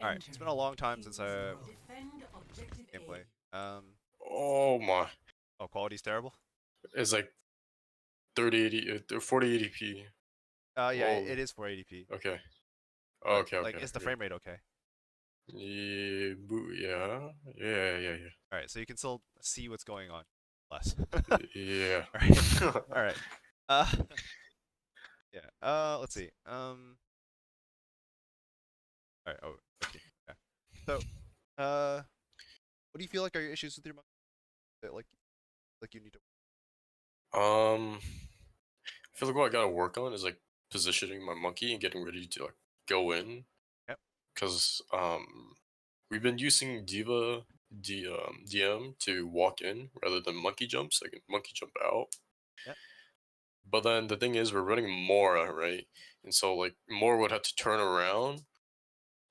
Alright, it's been a long time since I gameplay. Oh my. Oh, quality's terrible? It's like 3080, 4080p. Yeah, Whoa. it is 480p. Okay. But, Okay, like, okay, is the okay. frame rate okay? Yeah, yeah. Yeah, yeah, Alright, so you can still see what's going on. Less. yeah. Alright. Yeah. Alright. Uh, yeah. Let's see. Alright, oh, 15. Okay. So, what do you feel like are your issues with your monkey? That, like you need to... I feel like what I gotta work on is like positioning my monkey and getting ready to like go in. Yep. Cause we've been using DM to walk in rather than monkey jumps. I can monkey jump out. Yep. But then the thing is, we're running Mora, right? And so like Mora would have to turn around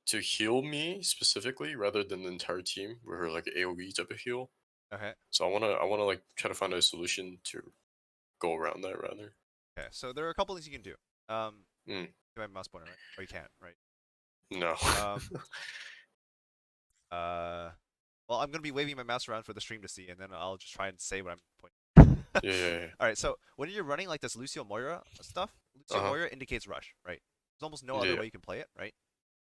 to heal me specifically, rather than the entire team, with her like AOE type of heal. Okay. So I wanna like try to find a solution to go around that rather. Okay. So there are a couple things you can do. Mm, You have my mouse pointer, right? Or you can't, right? no. Um, uh, well, I'm gonna be waving my mouse around for the stream to see, and then I'll just try and say what I'm pointing. Yeah, yeah, yeah. All right, so when you're running like this Lucio Moira stuff, Uh Lucio huh. Moira indicates rush, right? There's almost no Yeah, other yeah. way you can play it, right?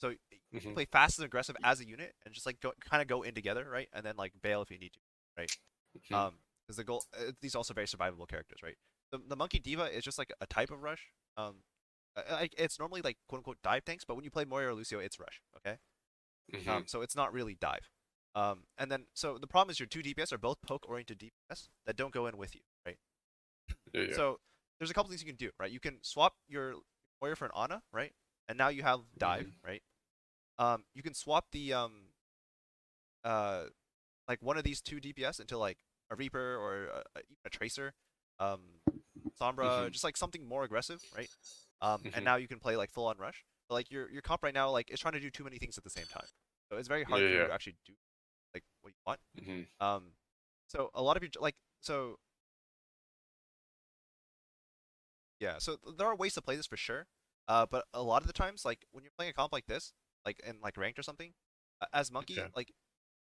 So you can Mhm. play fast and aggressive as a unit and just like go, kind of go in together, right? And then like bail if you need to, right? Mhm. Because the goal, these are also very survivable characters, right? The Monkey Diva is just like a type of rush. It's normally like quote unquote dive tanks, but when you play Moira or Lucio, it's rush, okay? Mhm. So it's not really dive. And then so the problem is your two DPS are both poke oriented DPS that don't go in with you, right? Yeah, yeah. So there's a couple things you can do, right? You can swap your warrior for an Ana, right? And now you have dive, Mhm. right? You can swap the uh like one of these two DPS into like a Reaper or even a Tracer, um, Sombra, Mhm. just like something more aggressive, right? And Mhm. now you can play like full on rush. But like your comp right now like is trying to do too many things at the same time, so it's very Yeah, hard for you yeah. to actually do like what you want. Mhm. Um, so a lot of your like so yeah, so there are ways to play this for sure. But a lot of the times, like when you're playing a comp like this, like in like ranked or something, as monkey, Yeah. like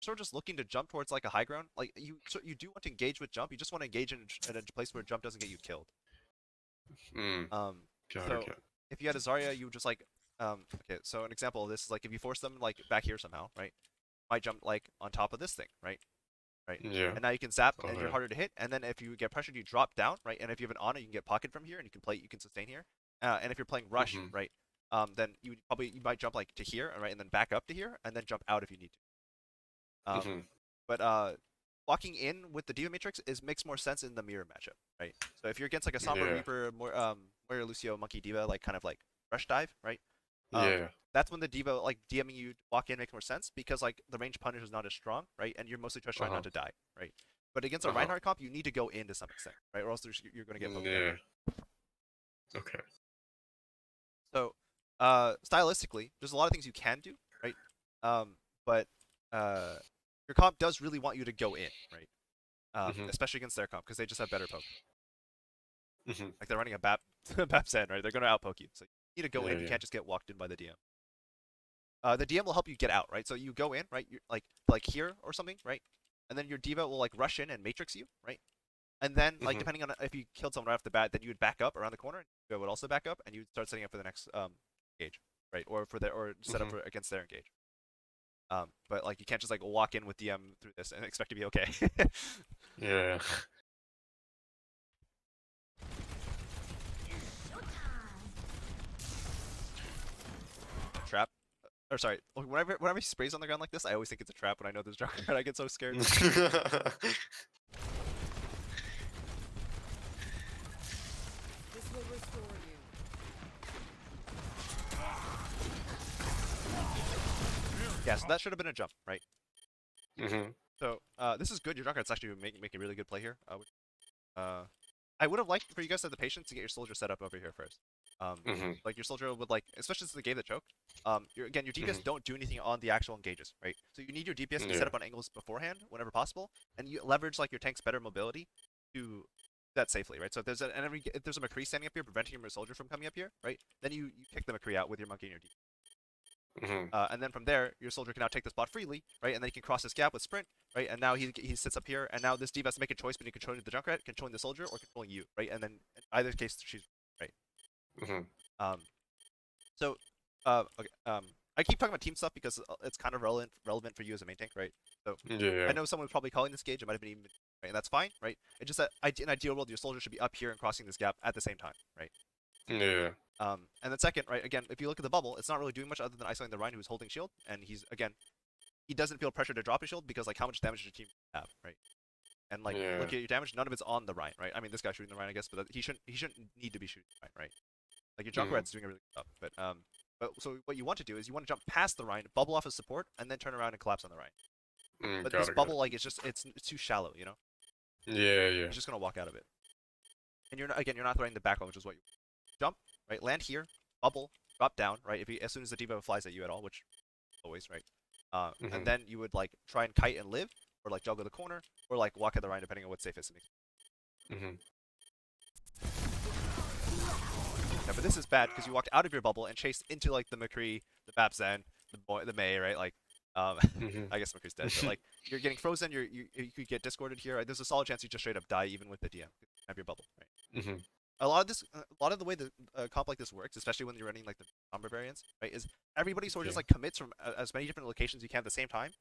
sort of just looking to jump towards like a high ground. Like you do want to engage with jump. You just want to engage in a place where jump doesn't get you killed. Mm. Um, Got it. so Got it. if you had a Zarya, you would just like okay. So an example of this is like if you force them like back here somehow, right? Might jump like on top of this thing, right? Right. Yeah. And now you can zap and you're Okay. harder to hit. And then if you get pressured, you drop down, right? And if you have an Ana, you can get pocket from here and you can play, you can sustain here. And if you're playing rush, Mhm. right? Then you might jump like to here, right? And then back up to here and then jump out if you need to. Mhm. But walking in with the Diva Matrix is makes more sense in the mirror matchup, right? So if you're against like a Sombra Yeah. Reaper, more Moira Lucio Monkey Diva, like kind of like rush dive, right? Yeah. That's when the Diva like DMing you walk in makes more sense because like the range punish is not as strong, right? And you're mostly just Uh trying not huh. to die, right? But against a Uh huh. Reinhardt comp, you need to go in to some extent, right? Or else you're going to get poked Yeah. everywhere. Okay. So, stylistically, there's a lot of things you can do, right? But uh, your comp does really want you to go in, right? Mhm. Especially against their comp because they just have better poke. Mhm. Like they're running a BAP BAP Zen, right? They're going to outpoke you, so you need to go Yeah. in. You Yeah. can't just get walked in by the DM. The DM will help you get out, right? So you go in, right? You're like here or something, right? And then your diva will like rush in and matrix you, right? And then like Mhm. depending on if you killed someone right off the bat, then you would back up around the corner. And you would also back up, and you would start setting up for the next engage, right? Or for their or set up Mhm. for against their engage. But like you can't just like walk in with DM through this and expect to be okay. Yeah. Trap. Or sorry, whenever he sprays on the ground like this, I always think it's a trap when I know there's Joker. I get so scared. Yeah, so that should have been a jump, right? Mhm. So this is good. Your Junkrat's actually making a really good play here. Uh, I would have liked for you guys to have the patience to get your soldier set up over here first. Mhm. Like your soldier would like, especially since the game that choked. Again, your DPS Mhm. don't do anything on the actual engages, right? So you need your DPS to be set Yeah. up on angles beforehand, whenever possible, and you leverage like your tank's better mobility to do that safely, right? So if there's a McCree standing up here preventing your soldier from coming up here, right? Then you kick the McCree out with your monkey and your DPS. And then from there, your soldier can now take the spot freely, right? And then he can cross this gap with sprint, right? And now he sits up here, and now this diva has to make a choice between controlling the Junkrat, controlling the soldier, or controlling you, right? And then in either case, she's right. Um, so, okay, I keep talking about team stuff because it's kind of relevant for you as a main tank, right? So Yeah. I know someone was probably calling this gauge, it might have been even, right? And that's fine, right? It's just that in ideal world, your soldier should be up here and crossing this gap at the same time, right? Yeah. And then second, right, again, if you look at the bubble, it's not really doing much other than isolating the Rhine who's holding shield, and he doesn't feel pressure to drop his shield because like how much damage does your team have, right? And like Yeah. look at your damage, none of it's on the Rhine, right? I mean, this guy's shooting the Rhine, I guess, but he shouldn't need to be shooting the Rhine, right? Like your Junkrat's doing a really good job, but so what you want to do is you want to jump past the Rhine, bubble off his support, and then turn around and collapse on the Rhine. But this bubble, like it's too shallow, you know? Yeah. You're just gonna walk out of it, and you're not throwing the back row, which is what you jump, right? Land here, bubble, drop down, right? As soon as the diva flies at you at all, which always, right? And then you would like try and kite and live, or like juggle the corner, or like walk at the Rhine, depending on what's safest. Yeah, but this is bad because you walked out of your bubble and chased into like the McCree, the Babsen, the May, right? Like, I guess McCree's dead, but like you're getting frozen. You could get discorded here. Right? There's a solid chance you just straight up die even with the DM. Have your bubble, right? A lot of the way the comp like this works, especially when you're running like the non-barbarians, right, is everybody sort of just like commits from as many different locations as you can at the same time,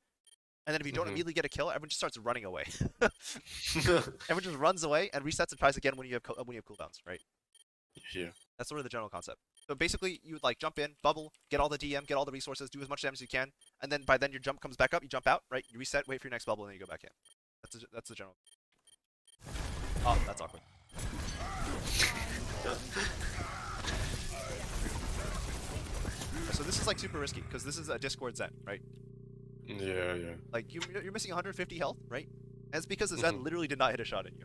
and then if you don't immediately get a kill, everyone just starts running away. Everyone just runs away and resets and tries again when you have cooldowns, right? Yeah. That's sort of the general concept. So basically, you would like jump in, bubble, get all the DM, get all the resources, do as much damage as you can, and then by then your jump comes back up, you jump out, right? You reset, wait for your next bubble, and then you go back in. That's the general. Oh, that's awkward. So this is like super risky because this is a Discord Zen, right? Yeah. Like you're missing 150 health, right? And it's because the Zen literally did not hit a shot at you.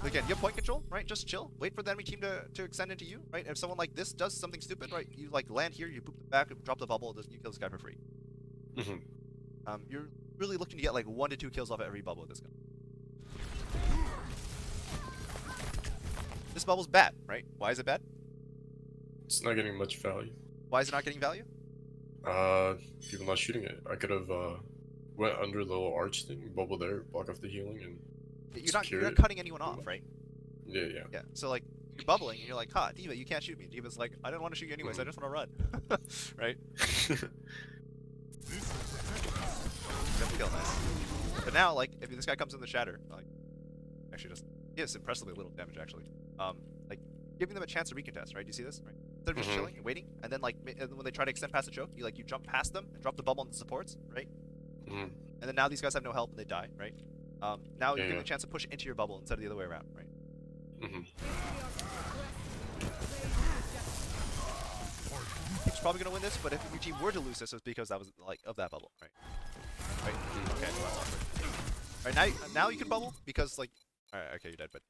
Again, you have point control, right? Just chill. Wait for the enemy team to extend into you, right? If someone like this does something stupid, right? You like land here, you boop the back, drop the bubble, you kill this guy for free. You're really looking to get like 1 to 2 kills off of every bubble with this guy. This bubble's bad, right? Why is it bad? It's not getting much value. Why is it not getting value? People not shooting it. I could have went under the little arch thing, bubble there, block off the healing, and you're not cutting anyone off, right? Yeah. Yeah. So like you're bubbling and you're like, "Ha, Diva, you can't shoot me." Diva's like, "I didn't want to shoot you anyways. I just want to run." Right? Kill, nice. But now, like, if this guy comes in the shatter, like, actually he does impressively little damage actually. Like giving them a chance to recontest, right? Do you see this? Right? Instead of just chilling and waiting, and then like when they try to extend past the choke, you jump past them and drop the bubble on the supports, right? And then now these guys have no help and they die, right? Now you're getting a chance to push into your bubble instead of the other way around, right? He's probably gonna win this, but if your team were to lose this, it's because that was like of that bubble, right? Right? Okay, that's awkward. Alright, now you can bubble because like, alright, okay, you're dead, but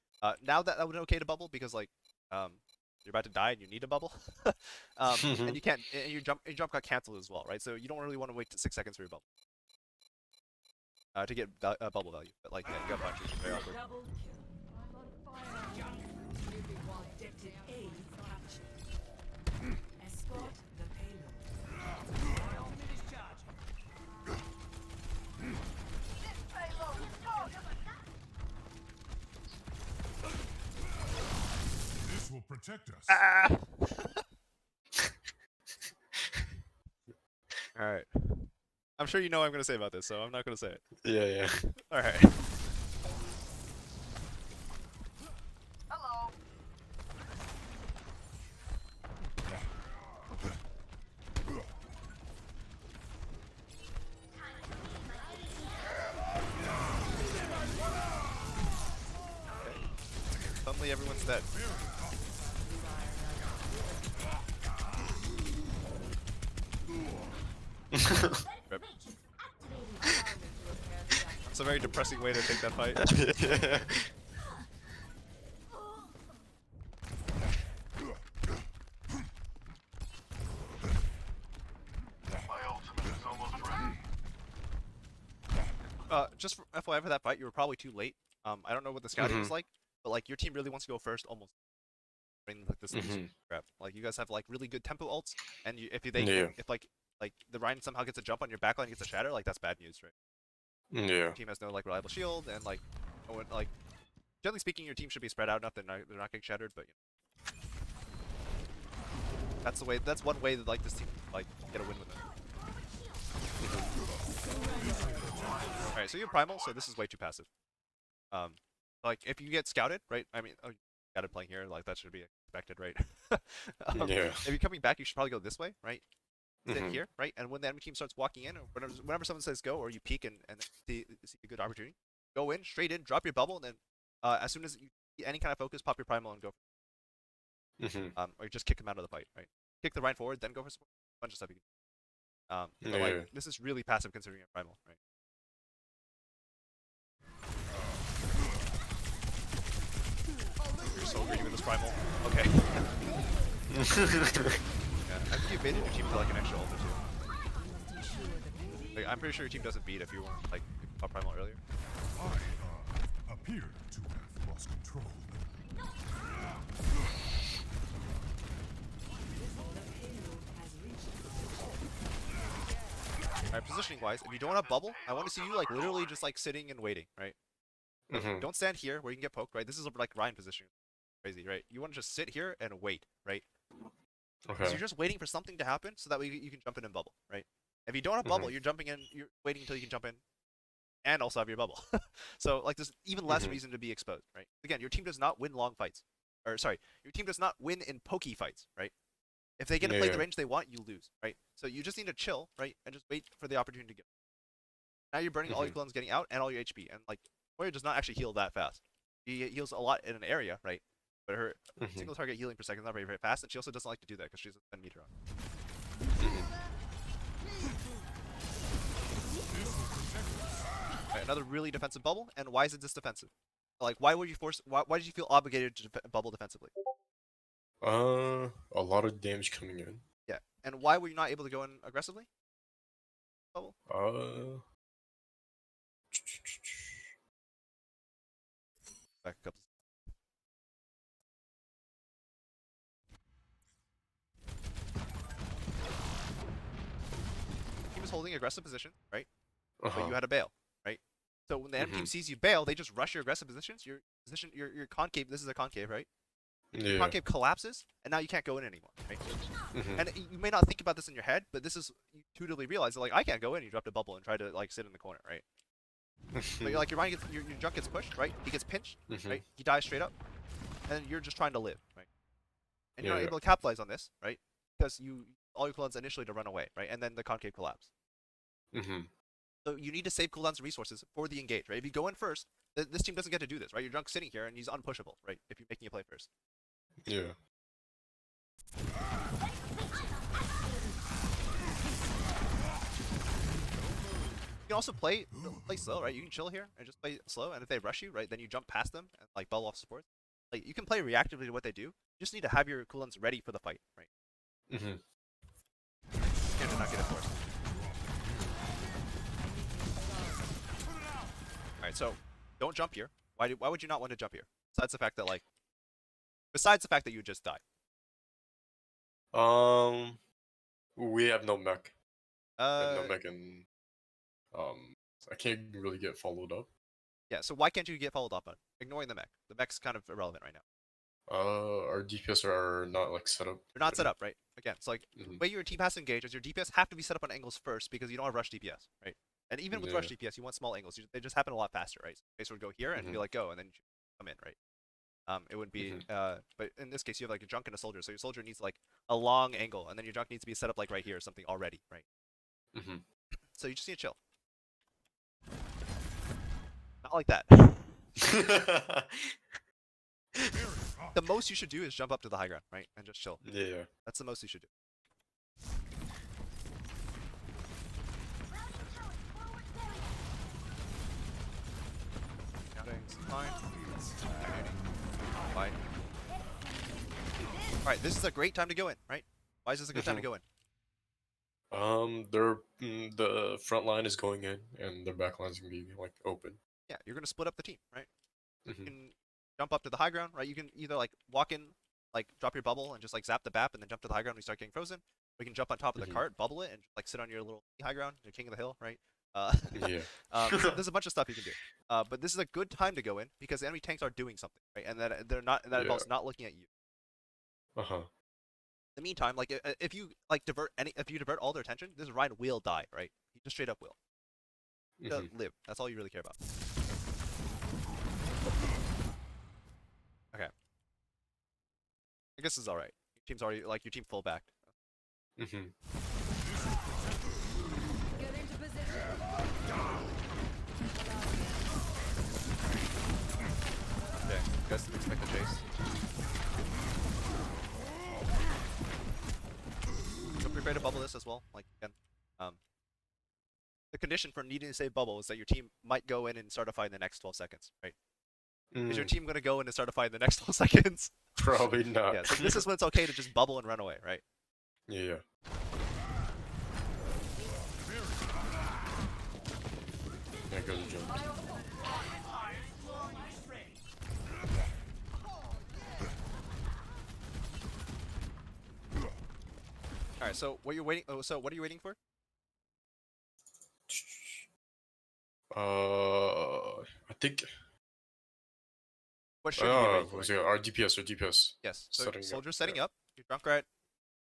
now that would be okay to bubble because like, you're about to die and you need a bubble, and you can't, and your jump got canceled as well, right? So you don't really want to wait 6 seconds for your bubble. To get bubble value, but like, yeah, you got punch, which is very awkward. This will protect us. Ah! Alright. I'm sure you know what I'm going to say about this, so I'm not going to say it. Yeah. Alright. Hello. Suddenly everyone's dead. Rip. That's a very depressing way to take that fight. Just for FYI for that fight, you were probably too late. I don't know what the scouting was like, but like your team really wants to go first almost. bring like this crap. Like you guys have like really good tempo ults, and Yeah. if like the Ryan somehow gets a jump on your backline and gets a shatter, like that's bad news, right? Yeah. Your team has no like reliable shield, and like no one like generally speaking, your team should be spread out enough that they're not getting shattered, but that's the way. That's one way that like this team like get a win with it. All right, so you have primal, so this is way too passive. Like if you get scouted, right? I mean, oh, scouted playing here, like that should be expected, right? Yeah. If you're coming back, you should probably go this way, right? Sit here, right? And when the enemy team starts walking in, or whenever someone says go, or you peek and see a good opportunity, go in, straight in, drop your bubble, and then as soon as you see any kind of focus, pop your primal and go. Or just kick him out of the fight, right? Kick the Rhine forward, then go for support. A bunch of stuff you can do. But like this is really passive considering your primal, right? You're so greedy with this primal. Okay. Yeah, I think you baited your team to like an extra ult or two. Like, I'm pretty sure your team doesn't beat if you weren't like pop primal earlier. I appear to have lost control. Alright, positioning wise, if you don't have bubble, I want to see you like literally just like sitting and waiting, right? Don't stand here where you can get poked, right? This is like Ryan position. Crazy, right? You want to just sit here and wait, right? Okay. So you're just waiting for something to happen so that way you can jump in and bubble, right? If you don't have bubble, you're jumping in, you're waiting until you can jump in and also have your bubble. So like there's even less reason to be exposed, right? Again, your team does not win long fights. Or sorry, your team does not win in pokey fights, right? If they get to play the range they want, you lose, right? So you just need to chill, right? And just wait for the opportunity to get. Now you're burning all your clones getting out and all your HP. And like Warrior does not actually heal that fast. He heals a lot in an area, right? But her single target healing per second is not very, very fast, and she also doesn't like to do that because she's a 10 meter on. Alright, another really defensive bubble, and why is it this defensive? Like, why were you forced? Why did you feel obligated to bubble defensively? A lot of damage coming in. Yeah, and why were you not able to go in aggressively? Bubble. Back a couple. He was holding aggressive position, right? But you had a bail, right? So when the enemy team sees you bail, they just rush your aggressive positions. Your position, your concave. This is a concave, right? Your concave collapses, and now you can't go in anymore, right? And you may not think about this in your head, but this is you intuitively realize that like I can't go in. You dropped a bubble and try to like sit in the corner, right? But you're like your junk gets pushed, right? He gets pinched, right? He dies straight up, and you're just trying to live, right? And you're not able to capitalize on this, right? Because all your clones initially to run away, right? And then the concave collapse. So you need to save cooldowns and resources for the engage, right? If you go in first, this team doesn't get to do this, right? Your junk's sitting here and he's unpushable, right? If you're making a play first. Yeah. You can also play slow, right? You can chill here and just play slow, and if they rush you, right, then you jump past them and like bubble off support. Like you can play reactively to what they do. You just need to have your cooldowns ready for the fight, right? You not get it forced. Alright, so don't jump here. Why would you not want to jump here? Besides the fact that you just died. We have no mech. No Uh, mech, and I can't really get followed up. yeah. So why can't you get followed up on? Ignoring the mech. The mech's kind of irrelevant right now. Our DPS are not like set up. They're not set up, right? Again, it's like the way your team has to engage is your DPS have to be set up on angles first because you don't have rush DPS, right? And even with rush DPS, you want small angles. They just happen a lot faster, right? So Base would go here and be like go, and then you come in, right? It wouldn't be. But in this case, you have like a junk and a soldier, so your soldier needs like a long angle, and then your junk needs to be set up like right here, or something already, right? So you just need to chill. Not like that. The most you should do is jump up to the high ground, right? And just chill. Yeah. That's the most you should do. Fine. Alright, this is a great time to go in, right? Why is this a good time to go in? The front line is going in, and their back line is gonna be like open. Yeah, you're gonna split up the team, right? You can jump up to the high ground, right? You can either like walk in like drop your bubble and just like zap the BAP and then jump to the high ground when you start getting frozen. Or you can jump on top of the cart, bubble it, and like sit on your little high ground, your king of the hill, right? Yeah. So there's a bunch of stuff you can do. But this is a good time to go in because the enemy tanks are doing something, right? And that they're not, and that involves not looking at you. Uh-huh. In the meantime, like if you like if you divert all their attention, this Ryan will die, right? He just straight up will. Live. That's all you really care about. Okay. I guess this is all right. Your team's already like your team full backed. Get into position. Okay. You guys didn't expect the chase. Don't be afraid to bubble this as well. Like again, the condition for needing to save bubble is that your team might go in and start a fight in the next 12 seconds, right? Is your team gonna go in and start a fight in the next 12 seconds? Probably not. Yeah. So this is when it's okay to just bubble and run away, right? Yeah. There goes the jump. All right. So what you're waiting? Oh, so what are you waiting for? I think. What should you be waiting What for? was it? Our DPS. Yes. So Setting up, soldier setting yeah. up. Your Junkrat,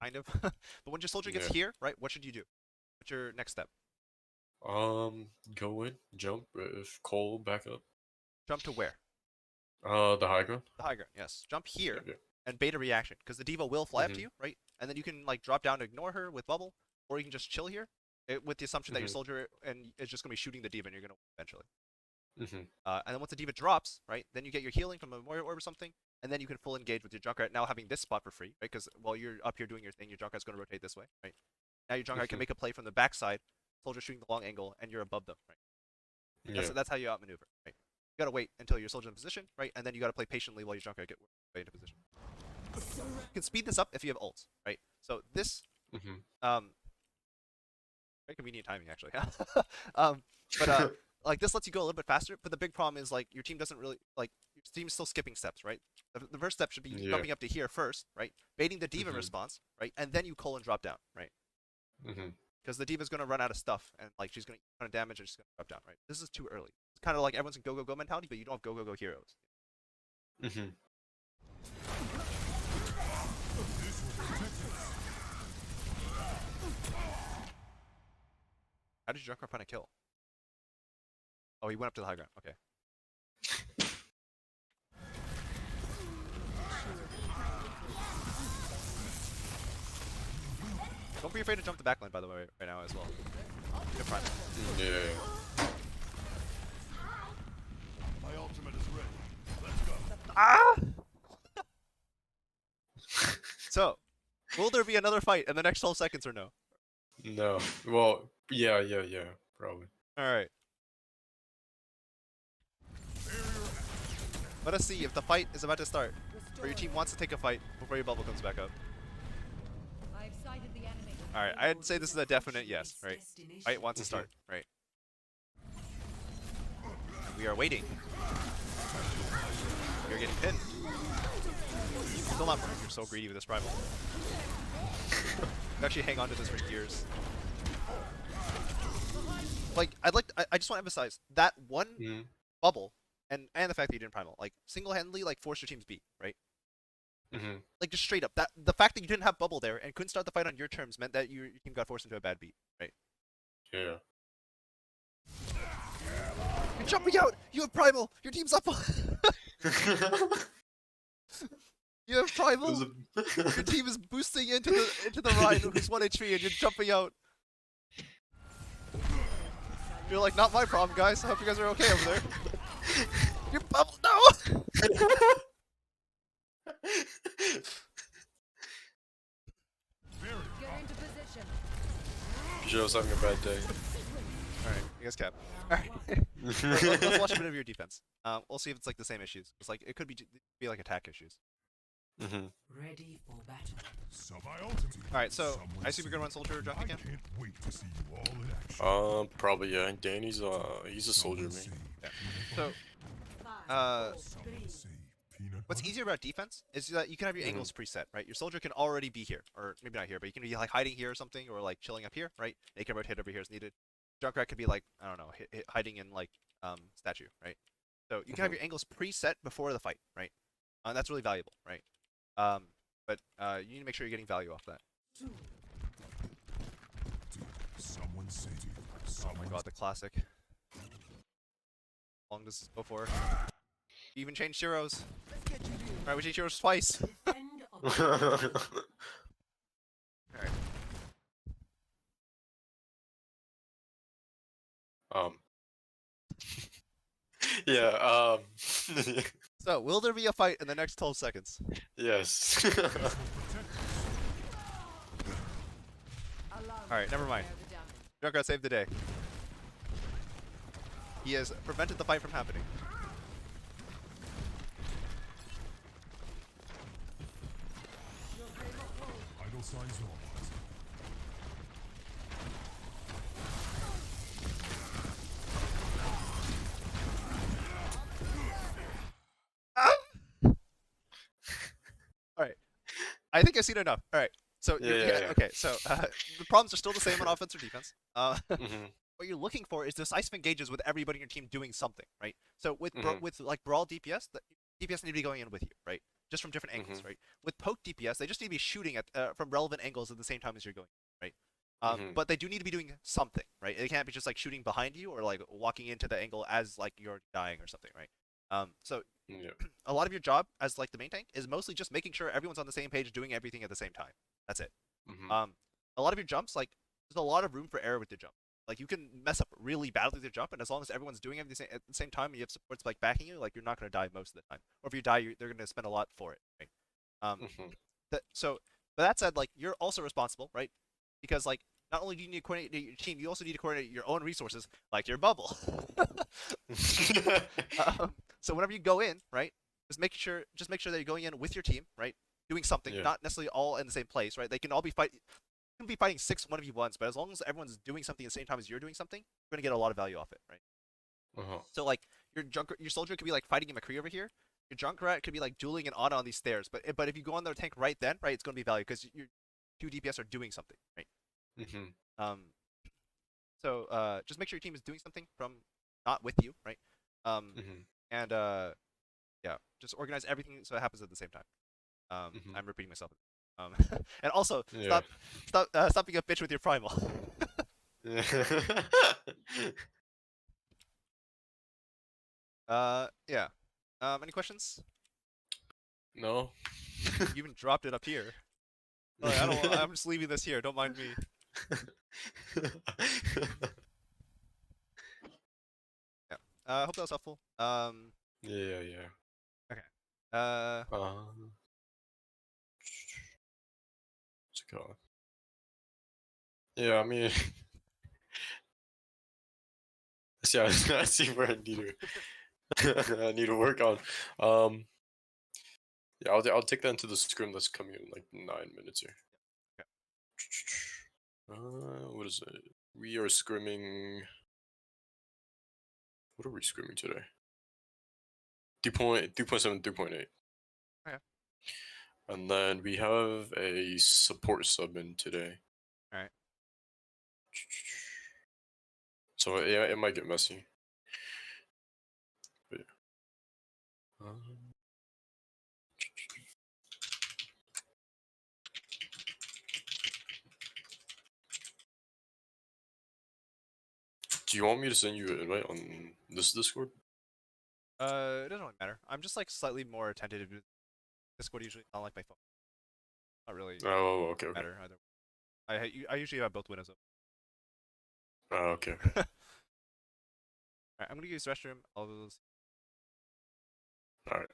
kind of. But when your soldier gets Yeah. here, right? What should you do? What's your next step? Go in, jump, if Cole back up. Jump to where? The high ground. The high ground. Yes. Jump here Yeah. and bait a reaction because the diva will fly up to you, right? And then you can like drop down to ignore her with bubble, or you can just chill here with the assumption that your soldier and is just gonna be shooting the diva and you're gonna win eventually. And then once the diva drops, right, then you get your healing from a Memorial Orb or something, and then you can full engage with your Junkrat now having this spot for free, right? Because while you're up here doing your thing, your Junkrat's going to rotate this way, right? Now your Junkrat can make a play from the backside, soldier shooting the long angle, and you're above them, right? Yeah. That's how you outmaneuver, right? You gotta wait until your soldier's in position, right? And then you gotta play patiently while your Junkrat get into position. You can speed this up if you have ults, right? So this, very convenient timing actually. Like this lets you go a little bit faster, but the big problem is like your team doesn't really like your team's still skipping steps, right? The first step should be jumping up to here first, right? Baiting the diva response, right? And then you and drop down, right? Because the diva's gonna run out of stuff and like she's gonna eat a ton of damage and she's gonna drop down, right? This is too early. It's kind of like everyone's in go go go mentality, but you don't have go go go heroes. How did your Junkrat find a kill? Oh, he went up to the high ground. Okay. Don't be afraid to jump the backline, by the way, right now as well. Get a prime. Yeah. My ultimate is ready. Let's go. Ah! So, will there be another fight in the next 12 seconds or no? No. Well, yeah, probably. Alright. Let us see if the fight is about to start, or your team wants to take a fight before your bubble comes back up. I've sighted the enemy. Alright, I'd say this is a definite yes, right? Fight wants to start, right? And we are waiting. You're getting pinned. Still not you're so greedy with this primal. You actually hang on to this for years. Like, I just want to emphasize that one bubble and the fact that you didn't primal, like single-handedly like forced your team's beat, right? Like just straight up, that the fact that you didn't have bubble there and couldn't start the fight on your terms meant that your team got forced into a bad beat, right? Yeah. You're jumping out. You have primal. Your team's up. You have primal. Your team is boosting into the Rhine who's 1 HP and you're jumping out. You're like, not my problem, guys. I hope you guys are okay over there. You're bubble. No. Get into position. Joe's having a bad day. Alright, you guys cap. Alright. Let's watch a bit of your defense. We'll see if it's like the same issues. It's like it could be like attack issues. Ready for battle. So my ultimate. Alright, so Some would I assume you're gonna run soldier jump I again? can't wait to see you all in action. Probably yeah. Danny's he's a soldier, man. Yeah. So Some would say peanut What's butter? easier about defense is that you can have your angles preset, right? Your soldier can already be here, or maybe not here, but you can be like hiding here or something, or like chilling up here, right? They can rotate over here as needed. Junkrat could be like, I don't know, hiding in like statue, right? So you can have your angles preset before the fight, right? That's really valuable, right? But you need to make sure you're getting value off that. Did someone say to you? Oh Someone my god, the classic. How long does this go for? You even changed heroes. Alright, we changed heroes twice. Defend objective. Alright. Yeah. So, will there be a fight in the next 12 seconds? Yes. will protect us. Allow Alright, me never to mind. bear the damage. Junkrat saved the day. He has prevented the fight from happening. Vital signs normalized. Alright. I think I've seen enough. Alright. So, Yeah. okay, so the problems are still the same on offense or defense. Mhm. What you're looking for is decisive engages with everybody in your team doing something, right? So with Mhm. with like brawl DPS, the DPS need to be going in with you, right? Just from different angles, right? With poke DPS, they just need to be shooting at from relevant angles at the same time as you're going, right? But they do need to be doing something, right? They can't be just like shooting behind you or like walking into the angle as like you're dying or something, right? So Yeah. a lot of your job as like the main tank is mostly just making sure everyone's on the same page, doing everything at the same time. That's it. Mhm. A lot of your jumps, like there's a lot of room for error with your jump. Like you can mess up really badly with your jump, and as long as everyone's doing everything at the same time, and you have supports like backing you, like you're not gonna die most of the time. Or if you die, they're gonna spend a lot for it, right? Mhm. So, but that said, like you're also responsible, right? Because like not only do you need to coordinate your team, you also need to coordinate your own resources, like your bubble. So whenever you go in, right, just make sure that you're going in with your team, right, doing something, Yeah. not necessarily all in the same place, right? They can all be fight. You can be fighting 6 1v1s, but as long as everyone's doing something at the same time as you're doing something, you're gonna get a lot of value off it, right? Uh-huh. So like your soldier could be like fighting a McCree over here. Your Junkrat could be like dueling an Ana on these stairs, but if you go on their tank right then, right, it's gonna be value because your two DPS are doing something, right? Mhm. Um, so just make sure your team is doing something from not with you, right? Mhm. And yeah, just organize everything so it happens at the same time. Mhm. I'm repeating myself. Um, and also Yeah. stop being a bitch with your primal. Yeah. Yeah. Any questions? No. You even dropped it up here. Like, I don't. I'm just leaving this here. Don't mind me. Yeah. I hope that was helpful. Yeah, yeah. Okay. What's it called? Yeah, I mean, see, I see where I need to, I need to work on. Yeah, I'll take that into the scrim that's coming in like 9 minutes here. Okay. What is it? We are scrimming. What are we scrimming today? 3.7, 3.8. Okay. And then we have a support sub in today. Alright. So yeah, it might get messy. But yeah. Do you want me to send you an invite on this Discord? It doesn't really matter. I'm just like slightly more attentive to Discord usually, not like my phone. Not really Oh, okay, okay. matter either. I usually have both windows Oh, okay, okay. open. Alright, I'm gonna use the restroom. All right.